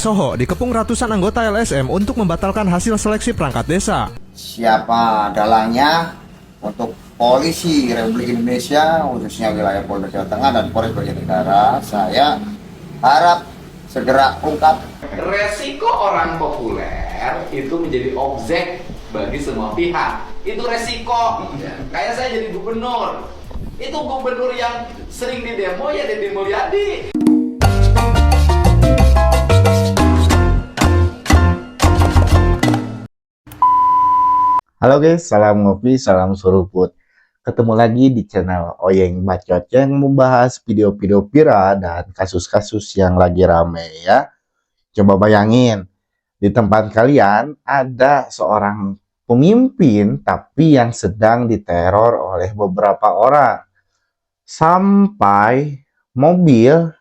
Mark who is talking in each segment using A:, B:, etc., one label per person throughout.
A: Soho dikepung ratusan anggota LSM untuk membatalkan hasil seleksi perangkat desa.
B: Siapa dalangnya untuk polisi Republik Indonesia, khususnya wilayah Polda Jawa Tengah dan Polres Banjarnegara, saya harap segera ungkap.
C: Resiko orang populer itu menjadi objek bagi semua pihak. Itu resiko. Kayak saya jadi gubernur. Itu gubernur yang sering didemo ya Deddy Mulyadi.
D: Halo guys, salam ngopi, salam suruput. Ketemu lagi di channel Oyeng Bacot yang membahas video-video viral dan kasus-kasus yang lagi rame ya. Coba bayangin, di tempat kalian ada seorang pemimpin tapi yang sedang diteror oleh beberapa orang. Sampai mobil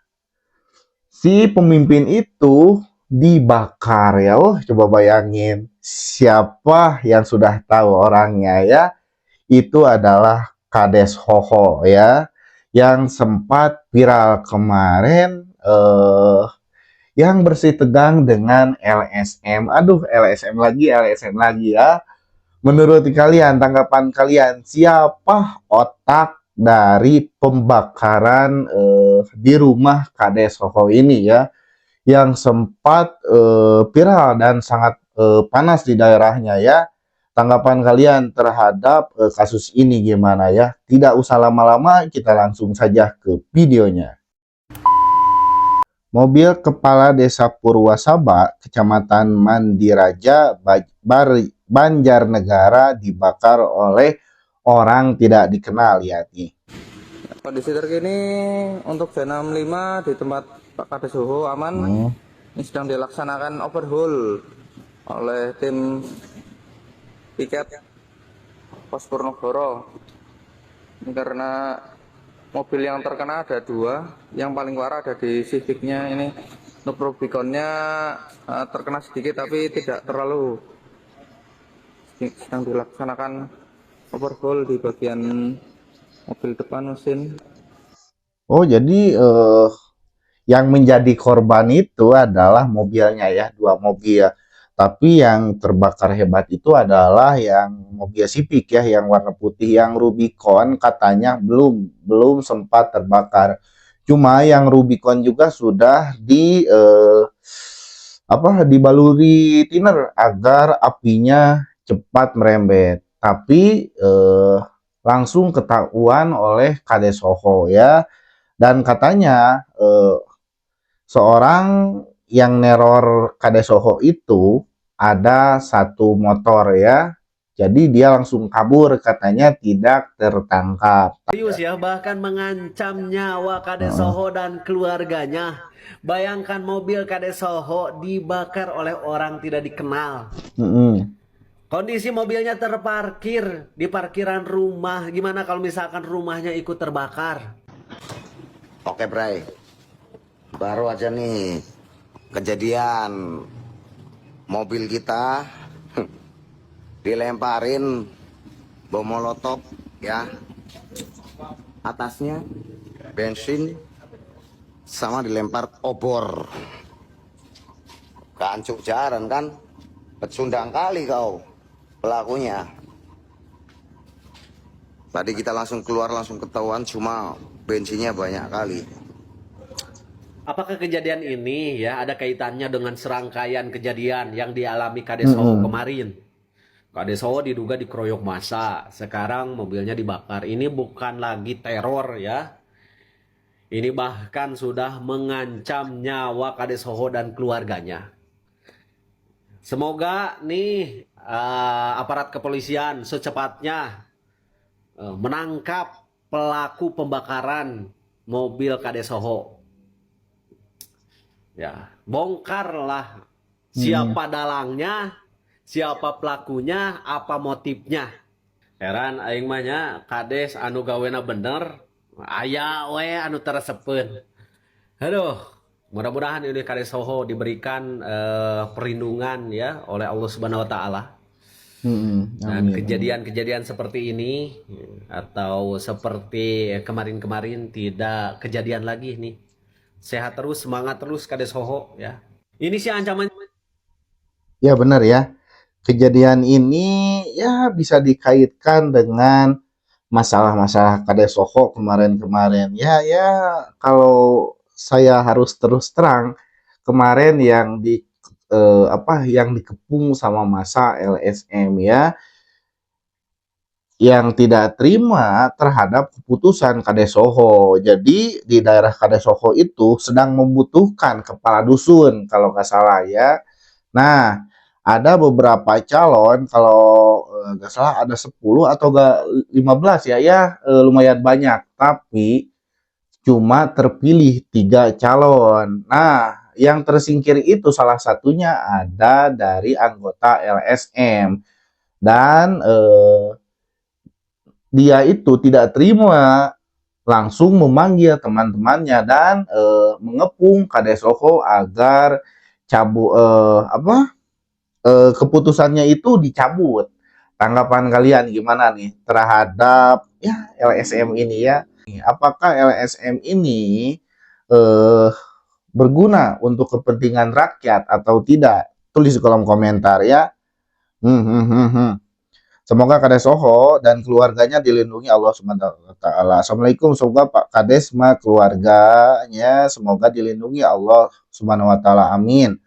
D: si pemimpin itu dibakar ya. Coba bayangin, siapa yang sudah tahu orangnya ya? Itu adalah Kades Hoho ya, yang sempat viral kemarin yang bersih tegang dengan LSM. Aduh, LSM lagi ya. Menurut kalian, tanggapan kalian, siapa otak dari pembakaran di rumah Kades Hoho ini ya, yang sempat viral dan sangat panas di daerahnya ya? Tanggapan kalian terhadap kasus ini gimana ya? Tidak usah lama-lama, kita langsung saja ke videonya. Mobil Kepala Desa Purwasaba, Kecamatan Mandiraja, Banjarnegara dibakar oleh orang tidak dikenal ya nih.
E: Kondisi terkini untuk Z65 di tempat Pak Kades Hoho aman. Ini sedang dilaksanakan overhaul oleh tim piket Pos Purnogoro. Ini karena mobil yang terkena ada dua, yang paling parah ada di Civicnya ini. Untuk Rubiconnya terkena sedikit tapi tidak terlalu. Sedang dilaksanakan overhaul di bagian mobil depan mesin.
D: Oh, jadi yang menjadi korban itu adalah mobilnya ya, dua mobil. Tapi yang terbakar hebat itu adalah yang mobil Civic ya, yang warna putih. Yang Rubicon katanya belum sempat terbakar. Cuma yang Rubicon juga sudah dibaluri thinner agar apinya cepat merembet. Tapi langsung ketahuan oleh Kades Hoho ya. Dan katanya seorang yang neror Kades Hoho itu ada satu motor ya. Jadi dia langsung kabur, katanya tidak tertangkap.
F: Serius ya, bahkan mengancam nyawa Kades Hoho dan keluarganya. Bayangkan mobil Kades Hoho dibakar oleh orang tidak dikenal. Kondisi mobilnya terparkir di parkiran rumah. Gimana kalau misalkan rumahnya ikut terbakar?
B: Oke Bray, baru aja nih kejadian mobil kita dilemparin bom molotov ya, atasnya bensin sama dilempar obor. Kancuk jaran kan, pecundang kali kau pelakunya. Tadi kita langsung keluar, langsung ketahuan, cuma bensinnya banyak kali.
F: Apakah kejadian ini ya ada kaitannya dengan serangkaian kejadian yang dialami Kades Hoho kemarin? Kades Hoho diduga dikeroyok massa, sekarang mobilnya dibakar. Ini bukan lagi teror ya. Ini bahkan sudah mengancam nyawa Kades Hoho dan keluarganya. Semoga nih aparat kepolisian secepatnya menangkap pelaku pembakaran mobil Kades Hoho. Ya, bongkarlah siapa dalangnya, siapa pelakunya, apa motifnya. Heran aing mah nya Kades anu gawena bener, aya we anu teresepeun. Aduh, mudah-mudahan ini Kades Hoho diberikan perlindungan ya oleh Allah Subhanahu wa taala. Dan kejadian-kejadian seperti ini atau seperti kemarin-kemarin tidak kejadian lagi nih. Sehat terus, semangat terus Kades Hoho ya. Ini sih ancaman.
D: Ya benar ya. Kejadian ini ya bisa dikaitkan dengan masalah-masalah Kadesoho kemarin-kemarin. Ya kalau saya harus terus terang, kemarin yang yang dikepung sama masa LSM ya, yang tidak terima terhadap keputusan Kadesoho. Jadi di daerah Kadesoho itu sedang membutuhkan kepala dusun kalau nggak salah ya. Nah, ada beberapa calon kalau nggak salah ada 10 atau nggak 15 ya, lumayan banyak. Tapi cuma terpilih 3 calon. Nah, yang tersingkir itu salah satunya ada dari anggota LSM dan dia itu tidak terima, langsung memanggil teman-temannya dan mengepung Kadesoho agar keputusannya itu dicabut. Tanggapan kalian gimana nih terhadap ya LSM ini ya? Apakah LSM ini eh, berguna untuk kepentingan rakyat atau tidak? Tulis di kolom komentar ya. Hmm, hmm, hmm, hmm. Semoga Kades Soho dan keluarganya dilindungi Allah Subhanahu wa taala. Assalamualaikum, semoga Pak Kades keluarganya semoga dilindungi Allah Subhanahu wa taala. Amin.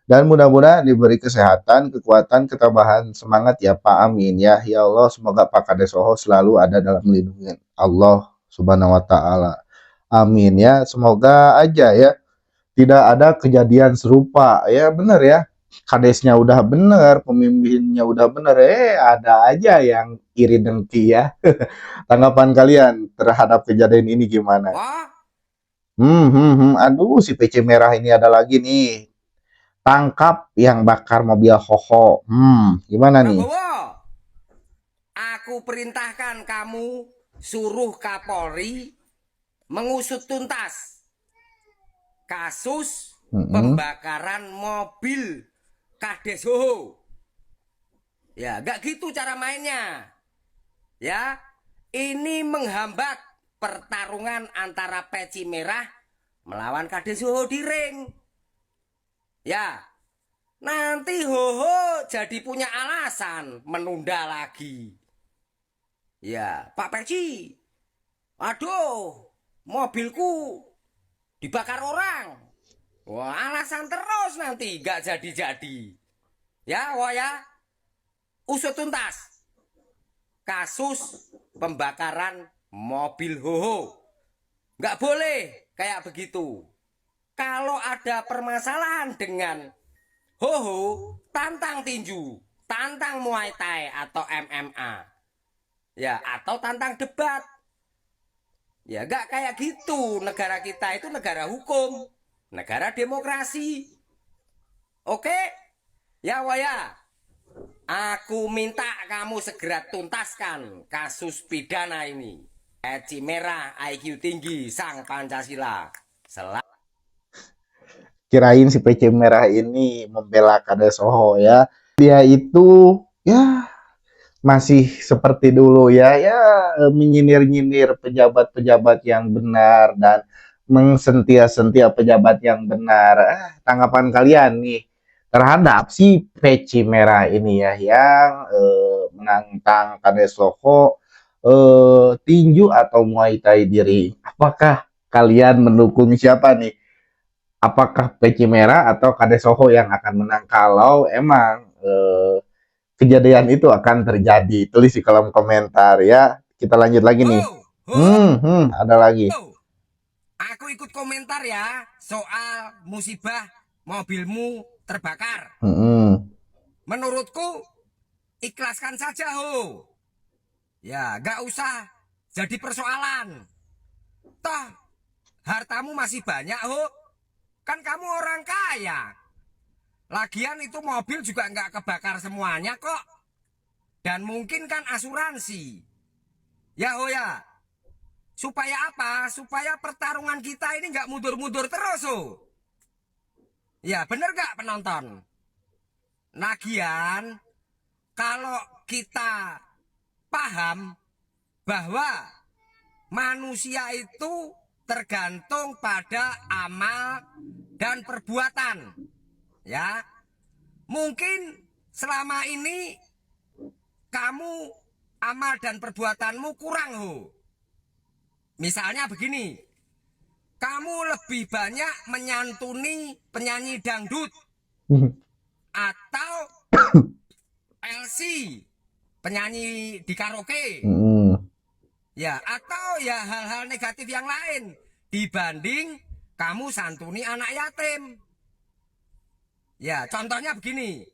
D: Dan mudah-mudahan diberi kesehatan, kekuatan, ketabahan, semangat ya Pak. Amin ya. Ya Allah, semoga Pak Kades Soho selalu ada dalam lindungan Allah Subhanahu wa taala. Amin ya. Semoga aja ya tidak ada kejadian serupa. Ya benar ya. Kadesnya udah bener, pemimpinnya udah bener, ada aja yang iri dengki ya. Tanggapan kalian terhadap kejadian ini gimana? Aduh, si PC merah ini ada lagi nih. Tangkap yang bakar mobil Hoho. Gimana nih?
G: Prabowo, aku perintahkan kamu suruh Kapolri mengusut tuntas kasus pembakaran mobil Kadesoho. Ya, gak gitu cara mainnya. Ya, ini menghambat pertarungan antara peci merah melawan Kadesoho di ring. Ya, nanti Hoho jadi punya alasan menunda lagi. Ya, Pak Peci, aduh, mobilku dibakar orang. Wah, alasan terus nanti gak jadi-jadi. Ya, wah ya, usut tuntas kasus pembakaran mobil Hoho. Gak boleh kayak begitu. Kalau ada permasalahan dengan Hoho, tantang tinju, tantang Muay Thai atau MMA. Ya, atau tantang debat. Ya, gak kayak gitu. Negara kita itu negara hukum, negara demokrasi. Oke? Ya, waya. Aku minta kamu segera tuntaskan kasus pidana ini. Peci merah, IQ tinggi, sang Pancasila.
D: Kirain si PC merah ini membela Kades Soho ya. Dia itu ya masih seperti dulu ya menyinir-nyinir pejabat-pejabat yang benar dan mengsentia-sentia pejabat yang benar. Tanggapan kalian nih terhadap si peci merah ini ya yang menantang Kades Soho tinju atau Muay Thai diri. Apakah kalian mendukung siapa nih? Apakah peci merah atau Kades Soho yang akan menang kalau emang kejadian itu akan terjadi? Tulis di kolom komentar ya. Kita lanjut lagi nih. Ada lagi.
G: Aku ikut komentar ya soal musibah mobilmu terbakar. Menurutku ikhlaskan saja Ho. Ya gak usah jadi persoalan. Toh hartamu masih banyak Ho. Kan kamu orang kaya. Lagian itu mobil juga nggak kebakar semuanya kok. Dan mungkin kan asuransi. Ya Ho ya. Supaya apa? Supaya pertarungan kita ini nggak mundur-mundur terus Ho. Ya bener nggak penonton? Lagian kalau kita paham bahwa manusia itu tergantung pada amal dan perbuatan. Ya, mungkin selama ini kamu amal dan perbuatanmu kurang ho. Misalnya begini, kamu lebih banyak menyantuni penyanyi dangdut atau LC, penyanyi di karaoke. Ya, atau ya hal-hal negatif yang lain dibanding kamu santuni anak yatim. Ya, contohnya begini.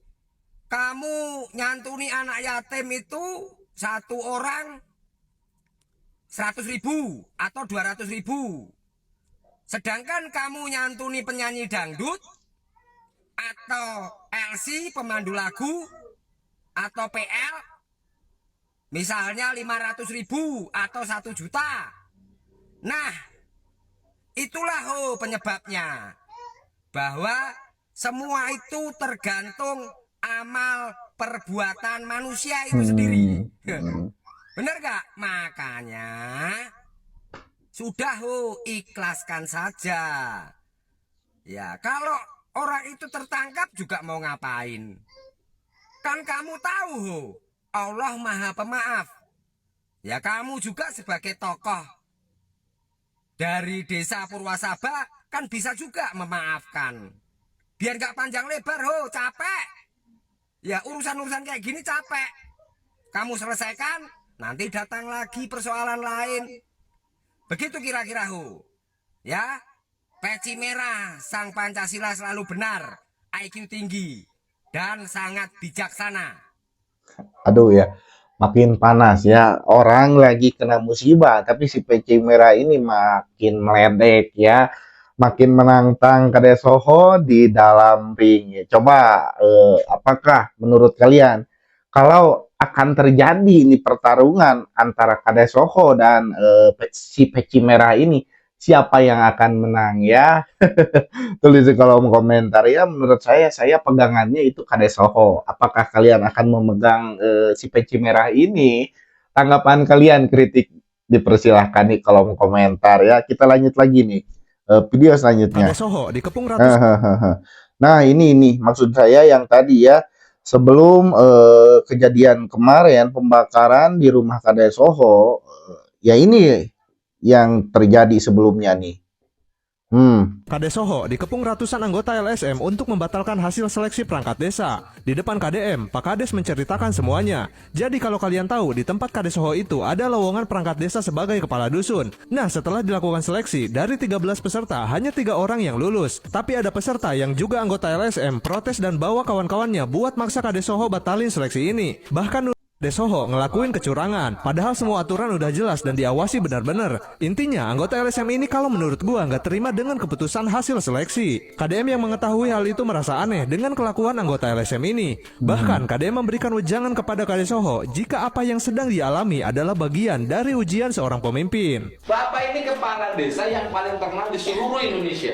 G: Kamu nyantuni anak yatim itu satu orang 100.000 atau 200.000. Sedangkan kamu nyantuni penyanyi dangdut atau LC pemandu lagu atau PL misalnya 500.000 atau 1 juta. Nah, itulah penyebabnya. Bahwa semua itu tergantung amal perbuatan manusia itu sendiri. Bener gak? Makanya sudah ikhlaskan saja. Ya, kalau orang itu tertangkap juga mau ngapain? Kan kamu tahu Allah Maha Pemaaf. Ya, kamu juga sebagai tokoh dari desa Purwasaba kan bisa juga memaafkan. Biar gak panjang lebar capek. Ya, urusan-urusan kayak gini capek. Kamu selesaikan, nanti datang lagi persoalan lain. Begitu kira-kira ya, peci merah, sang Pancasila selalu benar, IQ tinggi, dan sangat bijaksana.
D: Aduh ya, makin panas ya. Orang lagi kena musibah, tapi si peci merah ini makin meledek ya. Makin menantang Kades Soho di dalam ring. Coba, apakah menurut kalian kalau akan terjadi ini pertarungan antara Kades Soho dan si peci merah ini, siapa yang akan menang ya? Tulis di kolom komentar ya. Menurut saya pegangannya itu Kades Soho. Apakah kalian akan memegang si peci merah ini? Tanggapan kalian, kritik dipersilahkan di kolom komentar ya. Kita lanjut lagi nih. Video selanjutnya.
A: Kades Soho dikepung ratusan.
D: Nah, ini maksud saya yang tadi ya, sebelum kejadian kemarin pembakaran di rumah Kades Soho, ya ini yang terjadi sebelumnya nih.
A: Kades Soho dikepung ratusan anggota LSM untuk membatalkan hasil seleksi perangkat desa. Di depan KDM, Pak Kades menceritakan semuanya. Jadi kalau kalian tahu, di tempat Kades Soho itu ada lowongan perangkat desa sebagai kepala dusun. Nah, setelah dilakukan seleksi, dari 13 peserta, hanya 3 orang yang lulus. Tapi ada peserta yang juga anggota LSM protes dan bawa kawan-kawannya buat maksa Kades Soho batalin seleksi ini. Bahkan Kades Soho ngelakuin kecurangan, padahal semua aturan udah jelas dan diawasi benar-benar. Intinya, anggota LSM ini kalau menurut gua nggak terima dengan keputusan hasil seleksi. KDM yang mengetahui hal itu merasa aneh dengan kelakuan anggota LSM ini. Bahkan, KDM memberikan wejangan kepada Kades Soho jika apa yang sedang dialami adalah bagian dari ujian seorang pemimpin.
C: Bapak ini kepala desa yang paling terkenal di seluruh Indonesia.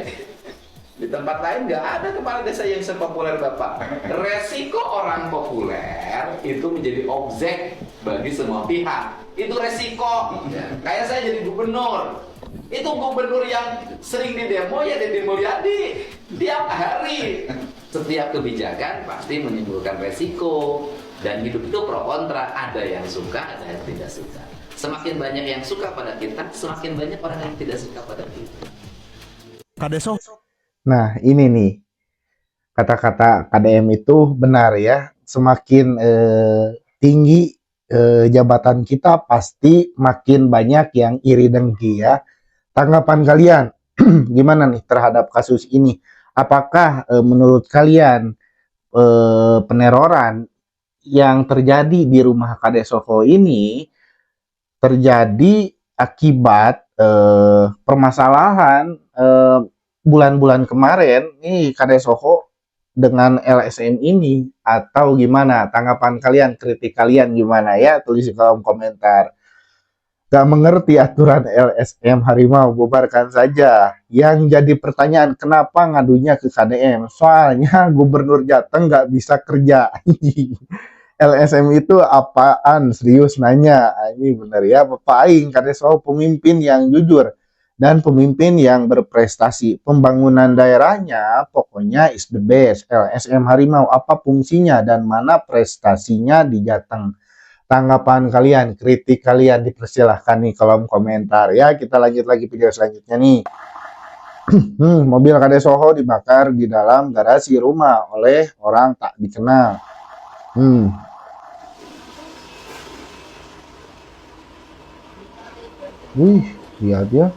C: Di tempat lain nggak ada kepala desa yang sepopuler Bapak. Resiko orang populer itu menjadi objek bagi semua pihak. Itu resiko. Kayak saya jadi gubernur. Itu gubernur yang sering didemo ya Deddy Mulyadi. Tiap hari. Setiap kebijakan pasti menimbulkan resiko. Dan hidup itu pro kontra. Ada yang suka, ada yang tidak suka. Semakin banyak yang suka pada kita, semakin banyak orang yang tidak suka pada kita.
A: Kades Soho.
D: Nah, ini nih, kata-kata KDM itu benar ya. Semakin tinggi jabatan kita, pasti makin banyak yang iri dengki ya. Tanggapan kalian gimana nih terhadap kasus ini? Apakah menurut kalian peneroran yang terjadi di rumah Kades Soho ini terjadi akibat permasalahan bulan-bulan kemarin nih Kades Soho dengan LSM ini, atau gimana? Tanggapan kalian, kritik kalian gimana ya? Tulis di kolom komentar. Gak mengerti aturan LSM harimau, bubarkan saja. Yang jadi pertanyaan, kenapa ngadunya ke KDM? Soalnya Gubernur Jateng gak bisa kerja. LSM itu apaan? Serius nanya. Ini bener ya, Bapak Aing Kades Soho pemimpin yang jujur dan pemimpin yang berprestasi. Pembangunan daerahnya pokoknya is the best. LSM Harimau apa fungsinya dan mana prestasinya di Jateng? Tanggapan kalian, kritik kalian dipersilahkan nih kolom komentar ya. Kita lanjut lagi video selanjutnya nih. Mobil Kades Soho dibakar di dalam garasi rumah oleh orang tak dikenal. Wih, lihat ya.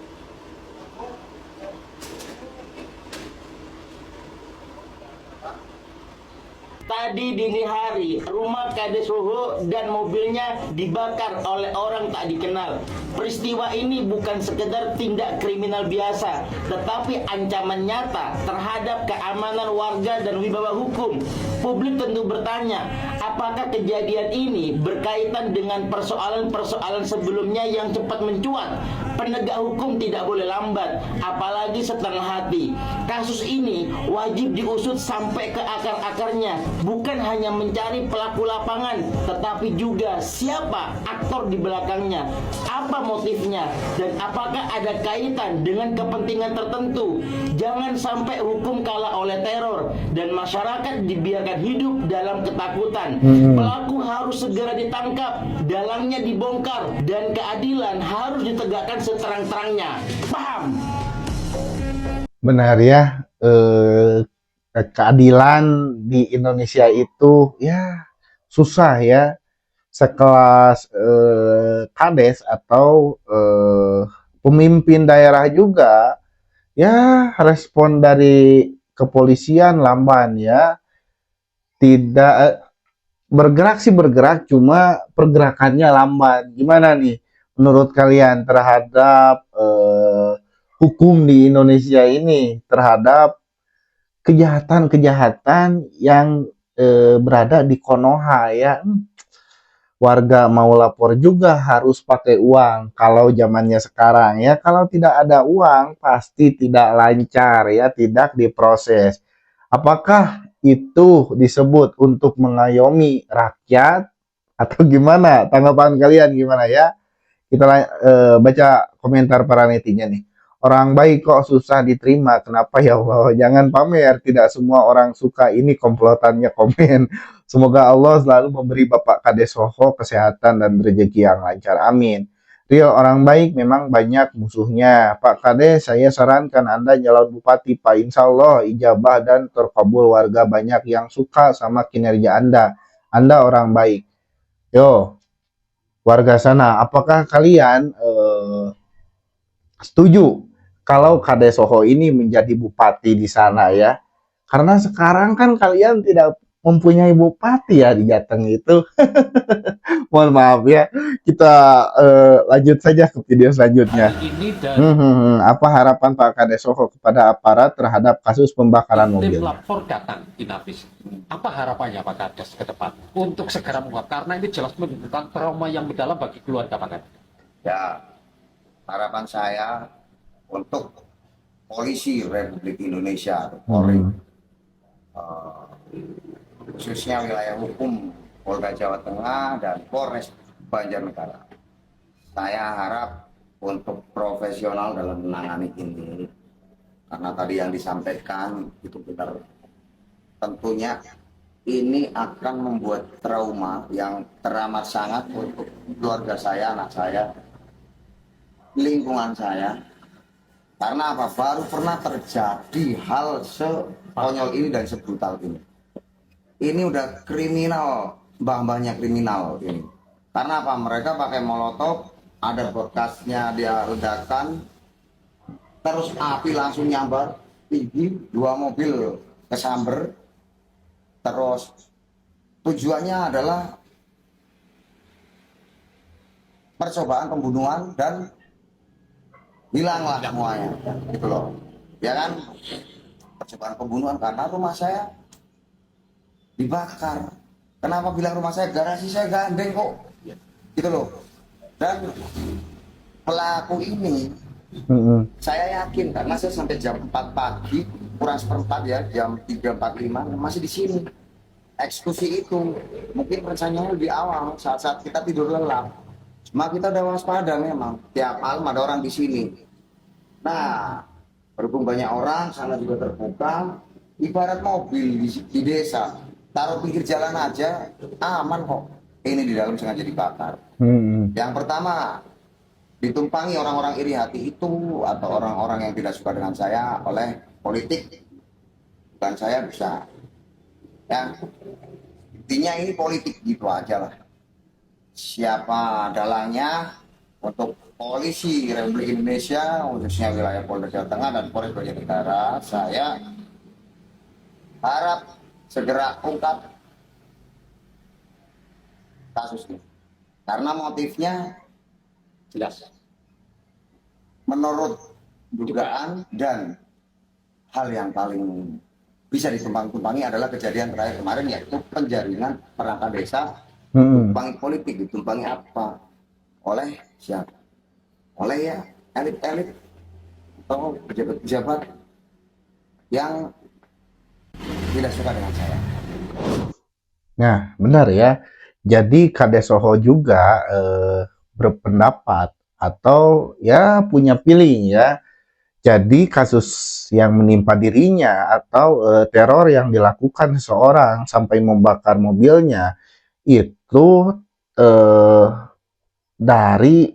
H: Tadi dini hari, rumah Kades Soho dan mobilnya dibakar oleh orang tak dikenal. Peristiwa ini bukan sekedar tindak kriminal biasa, tetapi ancaman nyata terhadap keamanan warga dan wibawa hukum. Publik tentu bertanya, apakah kejadian ini berkaitan dengan persoalan-persoalan sebelumnya yang cepat mencuat? Penegak hukum tidak boleh lambat, apalagi setengah hati. Kasus ini wajib diusut sampai ke akar-akarnya, bukan hanya mencari pelaku lapangan, tetapi juga siapa aktor di belakangnya, apa motifnya, dan apakah ada kaitan dengan kepentingan tertentu. Jangan sampai hukum kalah oleh teror dan masyarakat dibiarkan hidup dalam ketakutan. Pelaku harus segera ditangkap, dalangnya dibongkar, dan keadilan harus ditegakkan seterang-terangnya. Paham?
D: Benar ya, keadilan di Indonesia itu ya susah ya. Sekelas Kades atau pemimpin daerah juga ya, respon dari kepolisian lamban ya. Tidak bergerak sih bergerak, cuma pergerakannya lamban. Gimana nih menurut kalian terhadap hukum di Indonesia ini, terhadap kejahatan-kejahatan yang berada di Konoha ya? Warga mau lapor juga harus pakai uang kalau zamannya sekarang ya. Kalau tidak ada uang pasti tidak lancar ya, tidak diproses. Apakah itu disebut untuk mengayomi rakyat atau gimana? Tanggapan kalian gimana ya? Kita baca komentar para netizen nih. Orang baik kok susah diterima. Kenapa ya Allah? Jangan pamer. Tidak semua orang suka. Ini komplotannya komen. Semoga Allah selalu memberi Bapak Kades Soho kesehatan dan rezeki yang lancar. Amin. Real orang baik memang banyak musuhnya. Pak Kades, saya sarankan Anda calon bupati, Pak. Insya Allah ijabah dan terkabul, warga banyak yang suka sama kinerja Anda. Anda orang baik. Yo, warga sana, apakah kalian setuju kalau Kades Soho ini menjadi bupati di sana ya? Karena sekarang kan kalian tidak mempunyai bupati ya di Jateng itu. Mohon maaf ya. Kita lanjut saja ke video selanjutnya. Apa harapan Pak Kades Soho kepada aparat terhadap kasus pembakaran mobil?
I: Tim lapor datang Inavis. Apa harapannya Pak Kades ke depan untuk segera mengungkap? Karena ini jelas menimbulkan trauma yang mendalam bagi keluarga Pak Kades.
B: Ya, harapan saya untuk polisi Republik Indonesia, Polri, khususnya wilayah hukum Polda Jawa Tengah dan Polres Banjarnegara. Saya harap untuk profesional dalam menangani ini, karena tadi yang disampaikan itu benar. Tentunya ini akan membuat trauma yang teramat sangat untuk keluarga saya, anak saya, lingkungan saya. Karena apa? Baru pernah terjadi hal sekonyol ini dan sebrutal ini. Ini udah kriminal, mbah-mbahnya kriminal ini. Karena apa? Mereka pakai molotov, ada bekasnya dia ledakan, terus api langsung nyambar tinggi, 2 mobil kesamber. Terus tujuannya adalah percobaan pembunuhan dan hilanglah semuanya, gitu loh. Ya kan? Percobaan pembunuhan karena rumah saya dibakar. Kenapa bilang rumah saya? Garasi saya gandeng kok, gitu loh. Dan pelaku ini saya yakin, karena saya sampai jam 4 pagi kurang seperempat ya, jam 3.45 masih di sini. Eksekusi itu mungkin rencananya lebih awal saat-saat kita tidur lelap. Cuma kita udah waspada memang. Tiap malam ada orang di sini. Nah, berhubung banyak orang, sana juga terbuka, ibarat mobil di desa, taruh pinggir jalan aja, aman kok. Ini di dalam sengaja dibakar. Yang pertama, ditumpangi orang-orang iri hati itu atau orang-orang yang tidak suka dengan saya oleh politik. Bukan saya bisa. Ya, intinya ini politik gitu aja lah. Siapa dalangnya untuk polisi Republik Indonesia, khususnya wilayah Polda Jawa Tengah dan Polres Banjarnegara, saya harap segera ungkap kasus ini. Karena motifnya
I: Jelas.
B: menurut dugaan dan hal yang paling bisa ditumpang-tumpangi adalah kejadian terakhir kemarin, yaitu penjaringan perangkat desa, tumpangi politik. Ditumpangi apa? Oleh siapa? Oleh ya elit-elit atau pejabat-pejabat yang tidak suka dengan saya.
D: Nah, benar ya. Jadi Kades Soho juga berpendapat atau ya punya feeling ya. Jadi kasus yang menimpa dirinya atau teror yang dilakukan seseorang sampai membakar mobilnya itu dari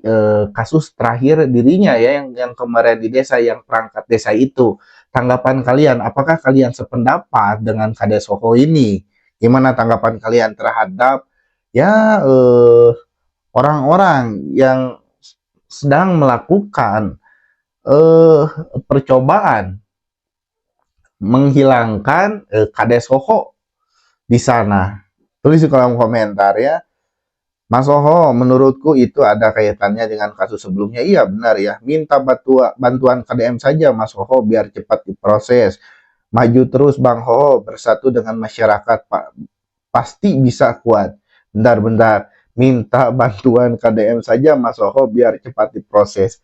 D: kasus terakhir dirinya ya yang kemarin di desa, yang perangkat desa itu. Tanggapan kalian, apakah kalian sependapat dengan Kades Soho ini? Gimana tanggapan kalian terhadap ya orang-orang yang sedang melakukan percobaan menghilangkan Kades Soho di sana? Tulis di kolom komentar ya. Mas Soho, menurutku itu ada kaitannya dengan kasus sebelumnya. Iya benar ya, minta bantuan KDM saja Mas Soho biar cepat diproses. Maju terus Bang Ho, bersatu dengan masyarakat Pak. Pasti bisa kuat. Bentar-bentar, minta bantuan KDM saja Mas Soho biar cepat diproses.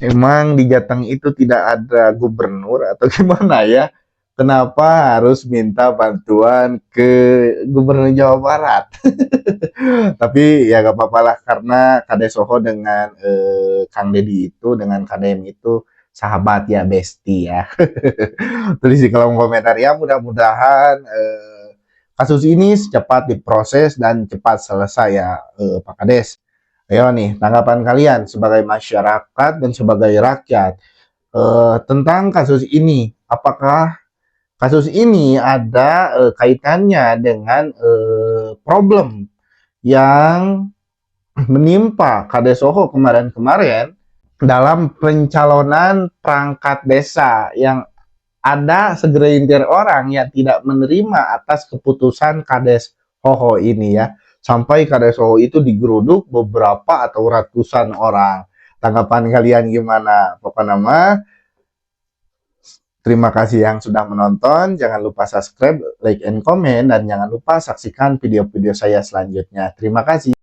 D: Emang di Jateng itu tidak ada gubernur atau gimana ya? Kenapa harus minta bantuan ke Gubernur Jawa Barat? Tapi ya gak apa-apa lah, karena Kades Soho dengan Kang Deddy itu, dengan KDM itu sahabat ya, bestie ya. Tulis di kolom komentar ya, mudah-mudahan kasus ini cepat diproses dan cepat selesai ya Pak Kades. Ayo nih, tanggapan kalian sebagai masyarakat dan sebagai rakyat tentang kasus ini. Apakah kasus ini ada kaitannya dengan problem yang menimpa Kades Soho kemarin-kemarin dalam pencalonan perangkat desa, yang ada segelintir orang yang tidak menerima atas keputusan Kades Soho ini ya. Sampai Kades Soho itu digeruduk beberapa atau ratusan orang. Tanggapan kalian gimana? Pokoknya terima kasih yang sudah menonton. Jangan lupa subscribe, like, and comment. Dan jangan lupa saksikan video-video saya selanjutnya. Terima kasih.